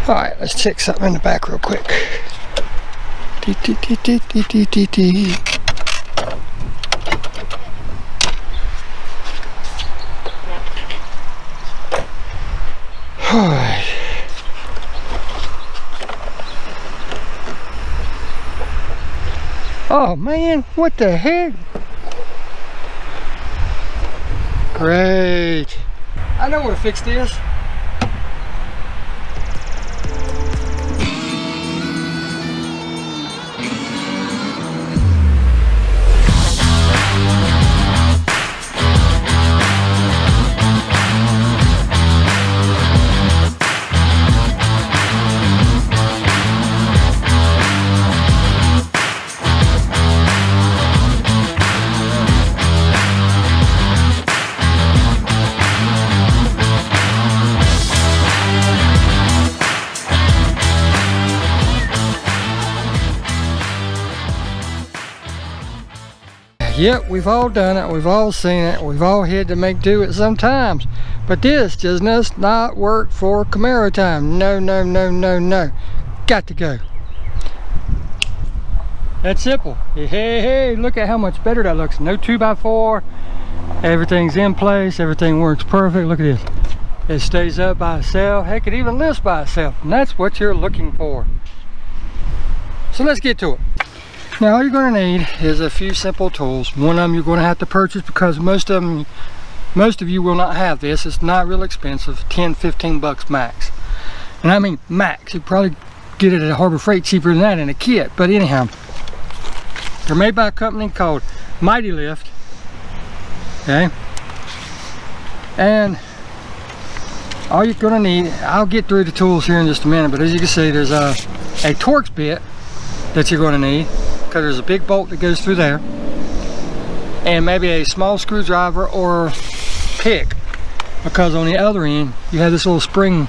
Alright, let's check something in the back real quick. Alright. Oh man, what the heck? Great. I know where to fix this. Yep, we've all done it, we've all seen it, we've all had to make do it sometimes. But this does not work for Camaro time. No, no, no, no, no. Got to go. That's simple. Hey, hey, look at how much better that looks. No 2x4. Everything's in place, everything works perfect. Look at this. It stays up by itself. Heck, it even lifts by itself. And that's what you're looking for. So let's get to it. Now all you're going to need is a few simple tools. One of them you're going to have to purchase because most of you will not have this. It's not real expensive, 10-15 bucks max. And I mean max. You probably get it at Harbor Freight cheaper than that in a kit. But anyhow, they're made by a company called Mighty Lift. Okay, and all you're going to need, I'll get through the tools here in just a minute, but as you can see, there's a Torx bit that you're going to need, because there's a big bolt that goes through there, and maybe a small screwdriver or pick, because on the other end you have this little spring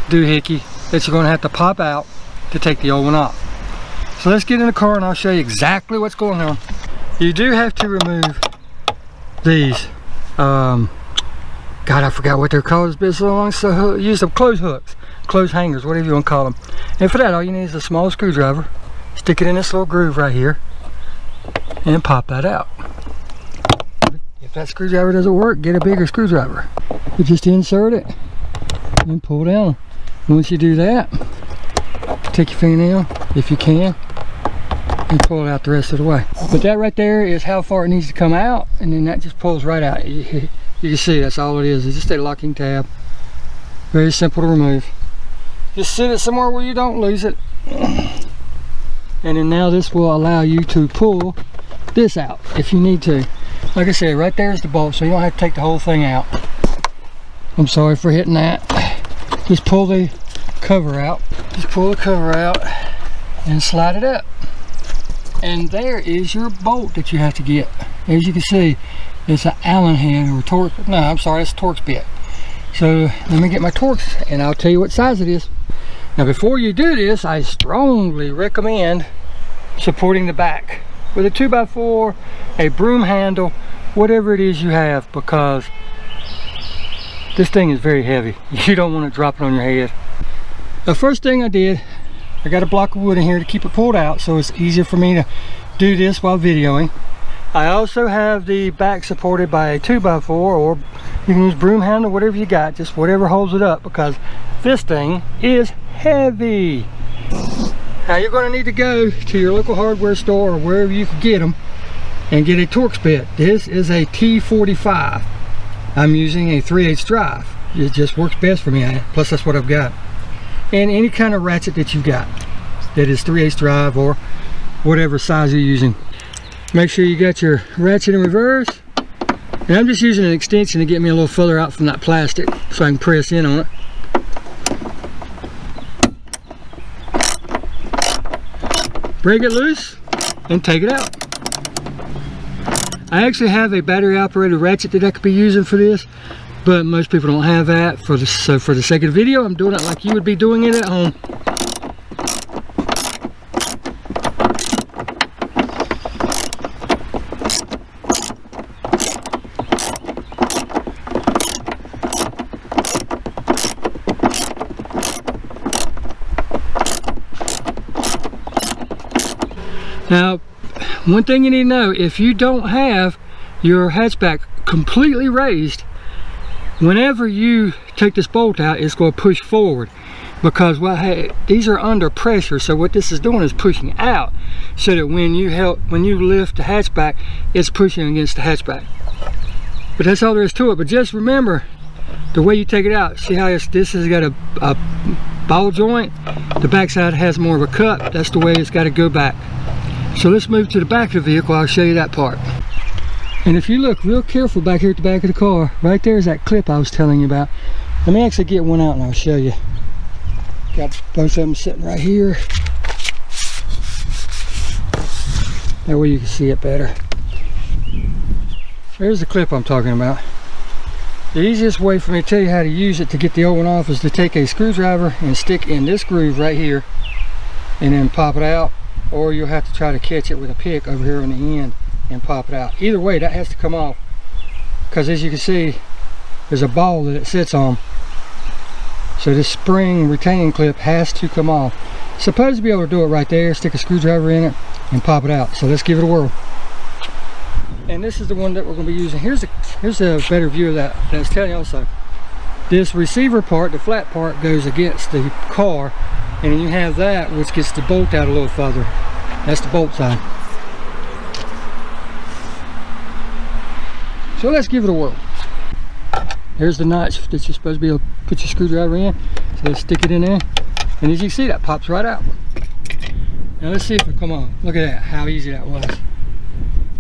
doohickey that you're going to have to pop out to take the old one off. So let's get in the car and I'll show you exactly what's going on. You do have to remove these God, I forgot what they're called. It's been so long, so use some clothes hooks, clothes hangers, whatever you want to call them. And for that, all you need is a small screwdriver. Stick it in this little groove right here and pop that out. If that screwdriver doesn't work, get a bigger screwdriver. You just insert it and pull down. And once you do that, take your fingernail, if you can, and pull it out the rest of the way. But that right there is how far it needs to come out, and then that just pulls right out. You can see that's all it is. It's just a locking tab. Very simple to remove. Just sit it somewhere where you don't lose it. And then now this will allow you to pull this out if you need to. Like I said, right there is the bolt, so you don't have to take the whole thing out. I'm sorry for hitting that. Just pull the cover out. Just pull the cover out and slide it up. And there is your bolt that you have to get. As you can see, it's an Allen head or Torx. No, I'm sorry, it's a Torx bit. So let me get my Torx and I'll tell you what size it is. Now before you do this, I strongly recommend supporting the back with a 2x4, a broom handle, whatever it is you have, because this thing is very heavy. You don't want to drop it on your head. The first thing I did, I got a block of wood in here to keep it pulled out, so it's easier for me to do this while videoing. I also have the back supported by a 2x4, or you can use broom handle, whatever you got, just whatever holds it up, because this thing is heavy. Now you're going to need to go to your local hardware store or wherever you can get them and get a Torx bit. This is a T45. I'm using a 3/8 drive. It just works best for me, plus that's what I've got. And any kind of ratchet that you've got that is 3/8 drive or whatever size you're using. Make sure you got your ratchet in reverse. And I'm just using an extension to get me a little further out from that plastic so I can press in on it. Break it loose and take it out. I actually have a battery operated ratchet that I could be using for this, but most people don't have that. So for the sake of the video, I'm doing it like you would be doing it at home. Now, one thing you need to know, if you don't have your hatchback completely raised, whenever you take this bolt out, it's going to push forward, because these are under pressure. So what this is doing is pushing out, so that when you lift the hatchback, it's pushing against the hatchback. But that's all there is to it. But just remember the way you take it out. See how this has got a ball joint? The backside has more of a cup. That's the way it's got to go back. So let's move to the back of the vehicle. I'll show you that part. And if you look real careful back here at the back of the car, right there is that clip I was telling you about. Let me actually get one out and I'll show you. Got both of them sitting right here. That way you can see it better. There's the clip I'm talking about. The easiest way for me to tell you how to use it to get the old one off is to take a screwdriver and stick in this groove right here and then pop it out, or you'll have to try to catch it with a pick over here on the end and pop it out. Either way, that has to come off, because as you can see, there's a ball that it sits on. So this spring retaining clip has to come off. Supposed to be able to do it right there, stick a screwdriver in it and pop it out. So let's give it a whirl. And this is the one that we're going to be using. Here's a better view of that. That's telling you also. This receiver part, the flat part, goes against the car, and then you have that which gets the bolt out a little further. That's the bolt side. So let's give it a whirl. There's the notch that you're supposed to be able to put your screwdriver in. So let's stick it in there, and as you can see, that pops right out. Now let's see if it come on. Look at that, how easy that was.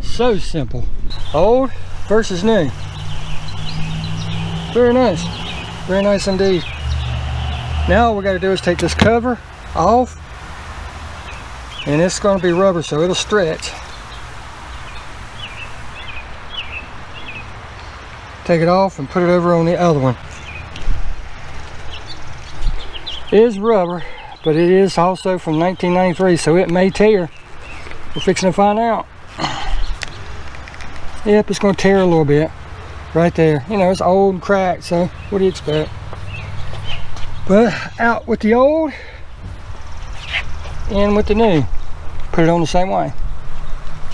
So simple. Old versus new. Very nice indeed. Now all we got to do is take this cover off, and it's going to be rubber, so it'll stretch. Take it off and put it over on the other one. It is rubber, but it is also from 1993, so it may tear. We're fixing to find out. Yep, it's going to tear a little bit right there. You know, it's old and cracked, so what do you expect? But out with the old, in with the new. Put it on the same way.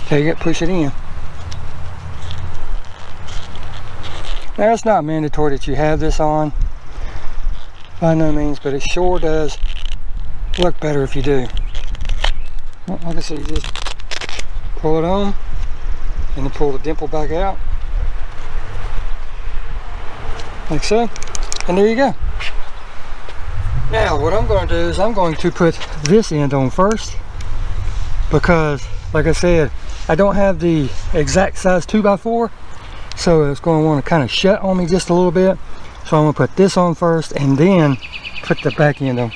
Take it, push it in. Now, it's not mandatory that you have this on, by no means, but it sure does look better if you do. Well, like I said, you just pull it on, and then pull the dimple back out like so, and there you go. Now what I'm going to do is I'm going to put this end on first, because like I said, I don't have the exact size 2x4, so it's going to want to kind of shut on me just a little bit. So I'm going to put this on first and then put the back end on.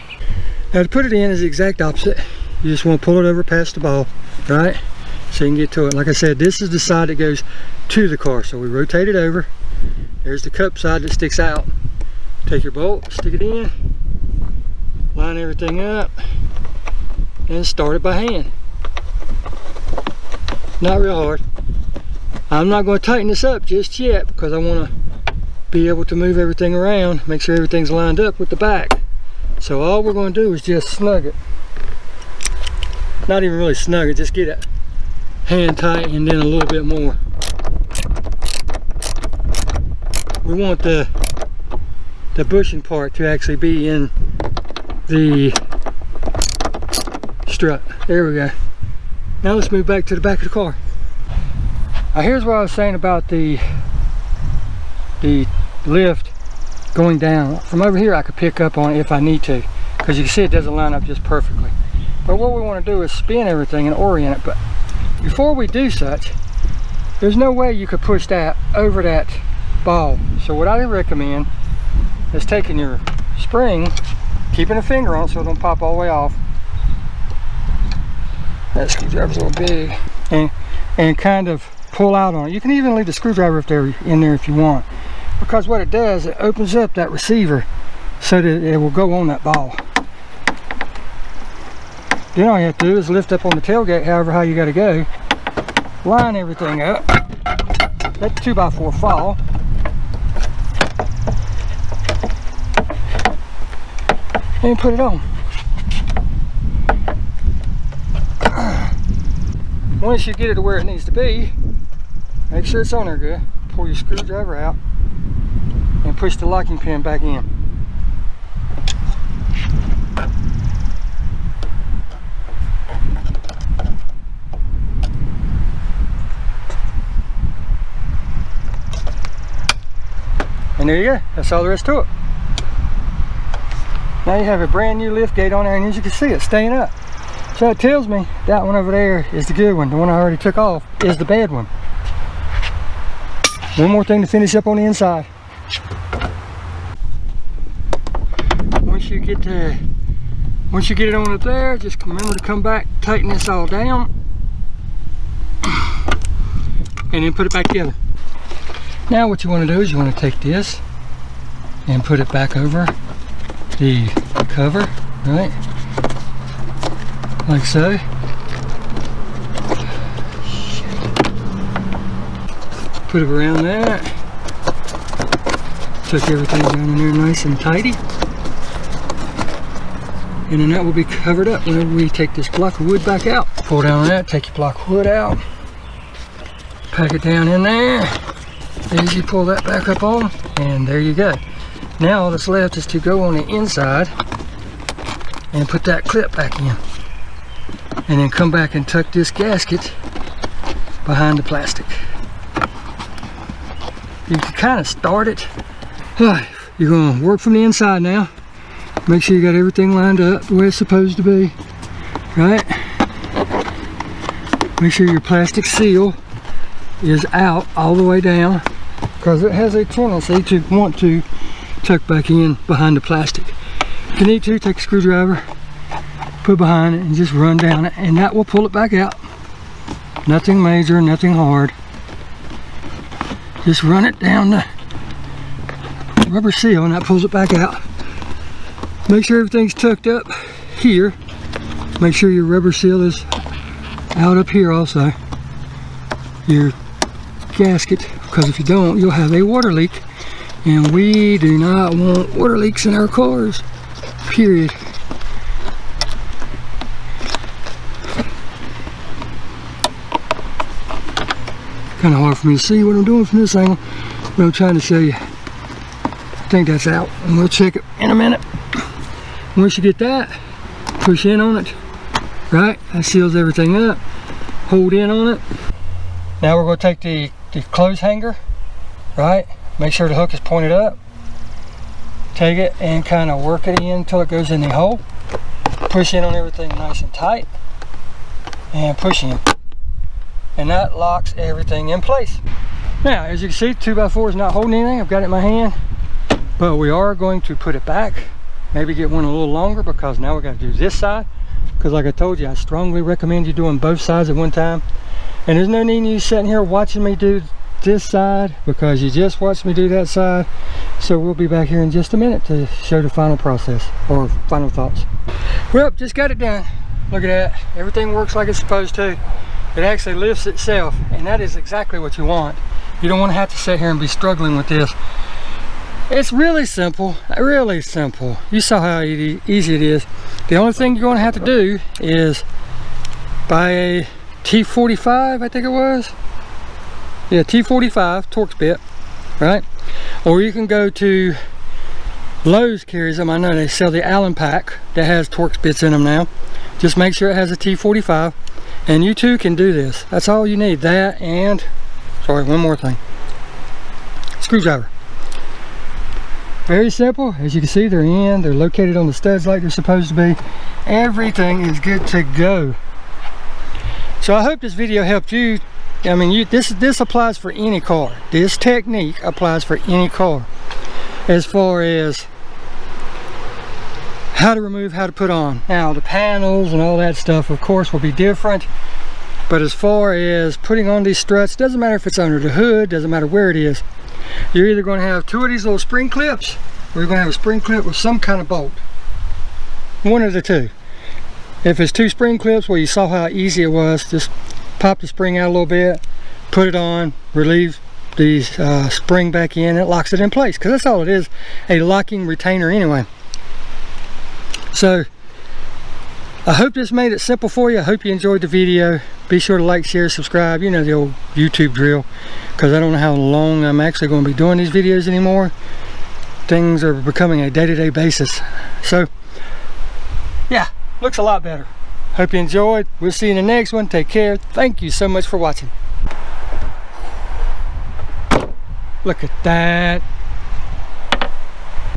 Now to put it in is the exact opposite. You just want to pull it over past the ball, right? So you can get to it. Like I said, this is the side that goes to the car. So we rotate it over. There's the cup side that sticks out. Take your bolt, stick it in, line everything up, and start it by hand. Not real hard. I'm not going to tighten this up just yet, because I want to be able to move everything around, make sure everything's lined up with the back. So all we're going to do is just snug it. Not even really snug it, just get it hand tight and then a little bit more. We want the bushing part to actually be in the strut. There we go. Now let's move back to the back of the car. Now here's what I was saying about the lift going down. From over here I could pick up on it if I need to, because you can see it doesn't line up just perfectly. But what we want to do is spin everything and orient it. But before we do such, there's no way you could push that over that ball. So what I recommend is taking your spring, keeping a finger on it so it don't pop all the way off. That screwdriver's a little big. And kind of pull out on it. You can even leave the screwdriver in there if you want, because what it does, it opens up that receiver so that it will go on that ball. Then all you have to do is lift up on the tailgate, however high you got to go, line everything up, let the 2x4 fall, and put it on. Once you get it to where it needs to be, make sure it's on there good. Pull your screwdriver out and push the locking pin back in. And there you go, that's all there is to it. Now you have a brand new lift gate on there, and as you can see, it's staying up. So it tells me that one over there is the good one. The one I already took off is the bad one. One more thing to finish up on the inside. Once you get it on up there, just remember to come back, tighten this all down, and then put it back together. Now what you want to do is you want to take this and put it back over the cover, right? Like so. Put it around that. Tuck everything down in there nice and tidy. And then that will be covered up whenever we take this block of wood back out. Pull down on that, take your block of wood out. Pack it down in there. Easy, pull that back up on, and there you go. Now all that's left is to go on the inside and put that clip back in. And then come back and tuck this gasket behind the plastic. You can kind of start it. You're going to work from the inside now. Make sure you got everything lined up the way it's supposed to be, right? Make sure your plastic seal is out all the way down, because it has a tendency to want to tuck back in behind the plastic. If you need to, take a screwdriver, put behind it, and just run down it, and that will pull it back out. Nothing major, nothing hard. Just run it down the rubber seal, and that pulls it back out. Make sure everything's tucked up here. Make sure your rubber seal is out up here also. Your gasket, because if you don't, you'll have a water leak, and we do not want water leaks in our cars, period. Kind of hard for me to see what I'm doing from this angle, but I'm trying to show you. I think that's out, and we'll check it in a minute. Once you get that, push in on it, right? That seals everything up. Hold in on it. Now we're going to take the clothes hanger, right? Make sure the hook is pointed up. Take it and kind of work it in until it goes in the hole. Push in on everything nice and tight, and push in. And that locks everything in place. Now, as you can see, 2x4 is not holding anything. I've got it in my hand, but we are going to put it back. Maybe get one a little longer, because now we got to do this side. Because like I told you, I strongly recommend you doing both sides at one time. And there's no need in you sitting here watching me do this side, because you just watched me do that side. So we'll be back here in just a minute to show the final process, or final thoughts. Well, just got it done. Look at that. Everything works like it's supposed to. It actually lifts itself, and that is exactly what you want. You don't want to have to sit here and be struggling with this. It's really simple, really simple. You saw how easy it is. The only thing you're going to have to do is buy a T45, I think it was. Yeah, T45 Torx bit, right? Or you can go to Lowe's, carries them. I know they sell the Allen pack that has Torx bits in them now. Just make sure it has a T45, and you too can do this. That's all you need. That and, sorry, one more thing. Screwdriver. Very simple. As you can see, they're located on the studs like they're supposed to be. Everything is good to go. So I hope this video helped you. I mean, this applies for any car. This technique applies for any car, as far as how to remove, how to put on. Now the panels and all that stuff, of course, will be different, but as far as putting on these struts, doesn't matter if it's under the hood, doesn't matter where it is. You're either going to have two of these little spring clips, or you're going to have a spring clip with some kind of bolt. One of the two. If it's two spring clips, well, you saw how easy it was. Just pop the spring out a little bit, put it on, relieve the spring back in, it locks it in place, because that's all it is, a locking retainer anyway. So I hope this made it simple for you. I hope you enjoyed the video. Be sure to like, share, subscribe. You know the old YouTube drill, because I don't know how long I'm actually going to be doing these videos anymore. Things are becoming a day-to-day basis. So yeah, looks a lot better. Hope you enjoyed. We'll see you in the next one. Take care. Thank you so much for watching. Look at that.